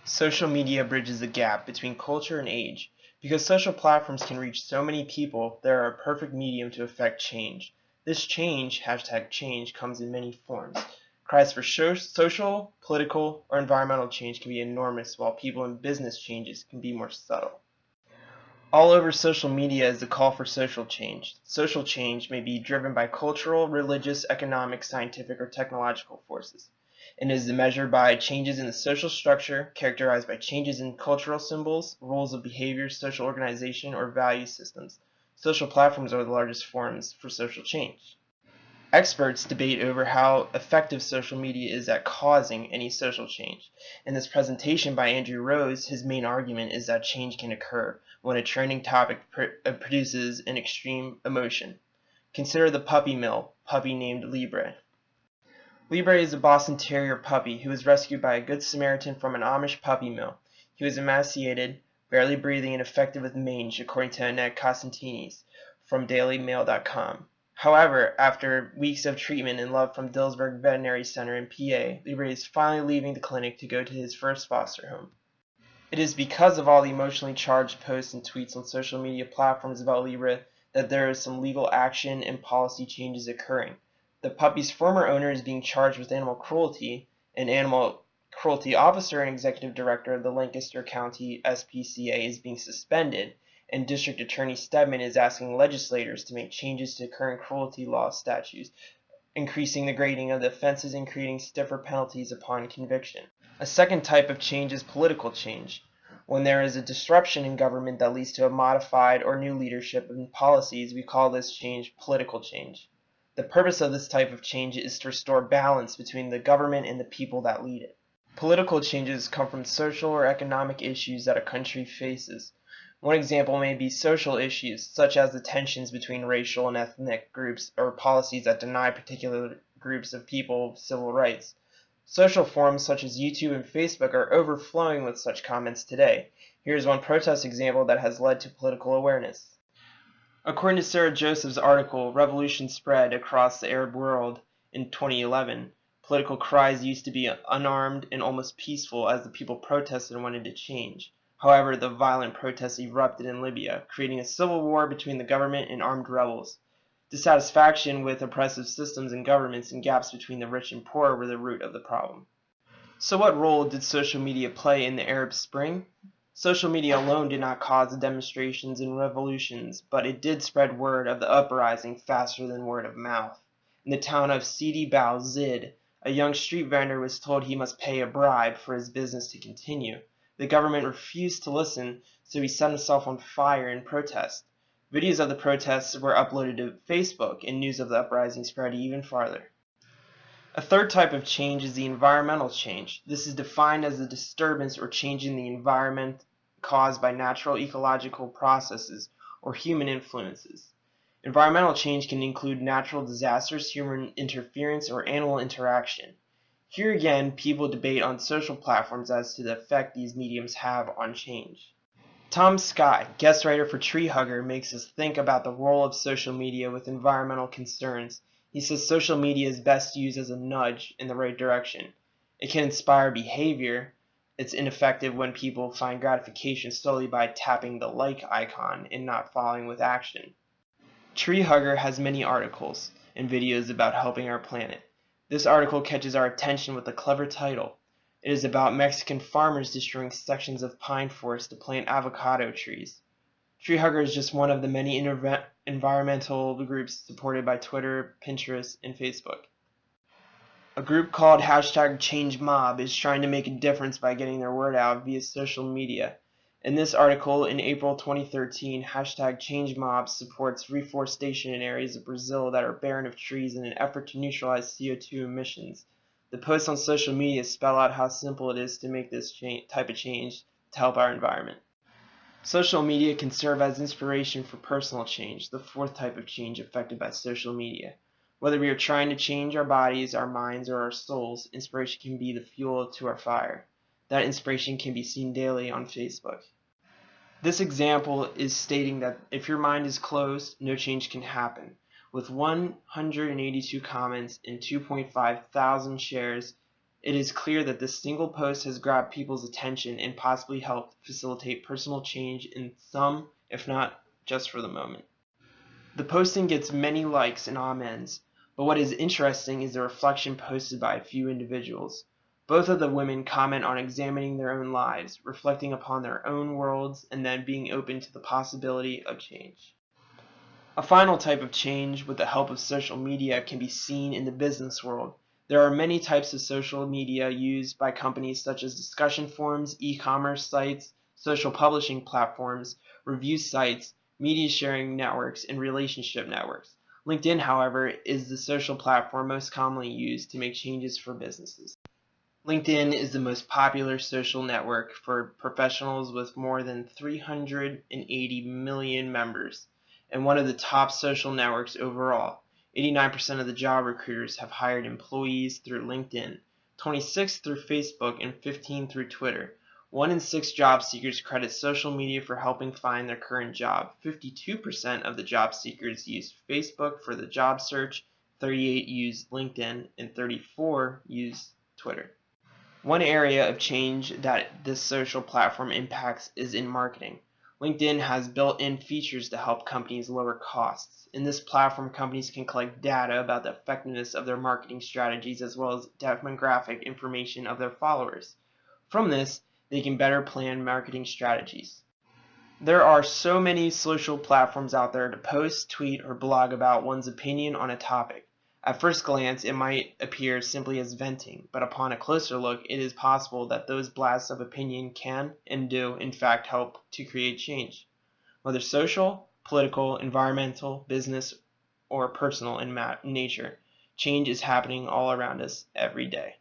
Social media bridges the gap between culture and age. Because social platforms can reach so many people, they are a perfect medium to affect change. This change, hashtag change, comes in many forms. Cries for social, political, or environmental change can be enormous, while people and business changes can be more subtle. All over social media is the call for social change. Social change may be driven by cultural, religious, economic, scientific, or technological forces, and is measured by changes in the social structure characterized by changes in cultural symbols, rules of behavior, social organization, or value systems. Social platforms are the largest forums for social change. Experts debate over how effective social media is at causing any social change. In this presentation by Andrew Rose, his main argument is that change can occur when a trending topic produces an extreme emotion. Consider the puppy mill puppy named Libre. Libre is a Boston Terrier puppy who was rescued by a good Samaritan from an Amish puppy mill. He was emaciated, barely breathing, and affected with mange, according to Annette Costantini from DailyMail.com. However, after weeks of treatment and love from Dillsburg Veterinary Center in PA, Libre is finally leaving the clinic to go to his first foster home. It is because of all the emotionally charged posts and tweets on social media platforms about Libre that there is some legal action and policy changes occurring. The puppy's former owner is being charged with animal cruelty. An animal cruelty officer and executive director of the Lancaster County SPCA is being suspended, and District Attorney Stedman is asking legislators to make changes to current cruelty law statutes, increasing the grading of the offenses and creating stiffer penalties upon conviction. A second type of change is political change. When there is a disruption in government that leads to a modified or new leadership and policies, we call this change political change. The purpose of this type of change is to restore balance between the government and the people that lead it. Political changes come from social or economic issues that a country faces. One example may be social issues, such as the tensions between racial and ethnic groups or policies that deny particular groups of people civil rights. Social forums such as YouTube and Facebook are overflowing with such comments today. Here's one protest example that has led to political awareness. According to Sarah Joseph's article, Revolution Spread Across the Arab World in 2011, political cries used to be unarmed and almost peaceful as the people protested and wanted to change. However, the violent protests erupted in Libya, creating a civil war between the government and armed rebels. Dissatisfaction with oppressive systems and governments and gaps between the rich and poor were the root of the problem. So what role did social media play in the Arab Spring? Social media alone did not cause the demonstrations and revolutions, but it did spread word of the uprising faster than word of mouth. In the town of Sidi Bou Zid, a young street vendor was told he must pay a bribe for his business to continue. The government refused to listen, so he set himself on fire in protest. Videos of the protests were uploaded to Facebook, and news of the uprising spread even farther. A third type of change is the environmental change. This is defined as the disturbance or change in the environment caused by natural ecological processes or human influences. Environmental change can include natural disasters, human interference, or animal interaction. Here again, people debate on social platforms as to the effect these mediums have on change. Tom Scott, guest writer for Tree Hugger, makes us think about the role of social media with environmental concerns. He says social media is best used as a nudge in the right direction. It can inspire behavior. It's ineffective when people find gratification solely by tapping the like icon and not following with action. Tree Hugger has many articles and videos about helping our planet. This article catches our attention with a clever title. It is about Mexican farmers destroying sections of pine forest to plant avocado trees. Tree Hugger is just one of the many environmental groups supported by Twitter, Pinterest, and Facebook. A group called #ChangeMob is trying to make a difference by getting their word out via social media. In this article in April 2013, #ChangeMob supports reforestation in areas of Brazil that are barren of trees in an effort to neutralize CO2 emissions. The posts on social media spell out how simple it is to make this type of change to help our environment. Social media can serve as inspiration for personal change, the fourth type of change affected by social media. Whether we are trying to change our bodies, our minds, or our souls, inspiration can be the fuel to our fire. That inspiration can be seen daily on Facebook. This example is stating that if your mind is closed, no change can happen. With 182 comments and 2.5 thousand shares, it is clear that this single post has grabbed people's attention and possibly helped facilitate personal change in some, if not just for the moment. The posting gets many likes and amens, but what is interesting is the reflection posted by a few individuals. Both of the women comment on examining their own lives, reflecting upon their own worlds, and then being open to the possibility of change. A final type of change with the help of social media can be seen in the business world. There are many types of social media used by companies such as discussion forums, e-commerce sites, social publishing platforms, review sites, media sharing networks, and relationship networks. LinkedIn, however, is the social platform most commonly used to make changes for businesses. LinkedIn is the most popular social network for professionals with more than 380 million members, and one of the top social networks overall. 89% of the job recruiters have hired employees through LinkedIn, 26 through Facebook, and 15 through Twitter. 1 in 6 job seekers credit social media for helping find their current job. 52% of the job seekers use Facebook for the job search, 38 use LinkedIn, and 34 use Twitter. One area of change that this social platform impacts is in marketing. LinkedIn has built-in features to help companies lower costs. In this platform, companies can collect data about the effectiveness of their marketing strategies as well as demographic information of their followers. From this, they can better plan marketing strategies. There are so many social platforms out there to post, tweet, or blog about one's opinion on a topic. At first glance, it might appear simply as venting, but upon a closer look, it is possible that those blasts of opinion can and do, in fact, help to create change. Whether social, political, environmental, business, or personal in nature, change is happening all around us every day.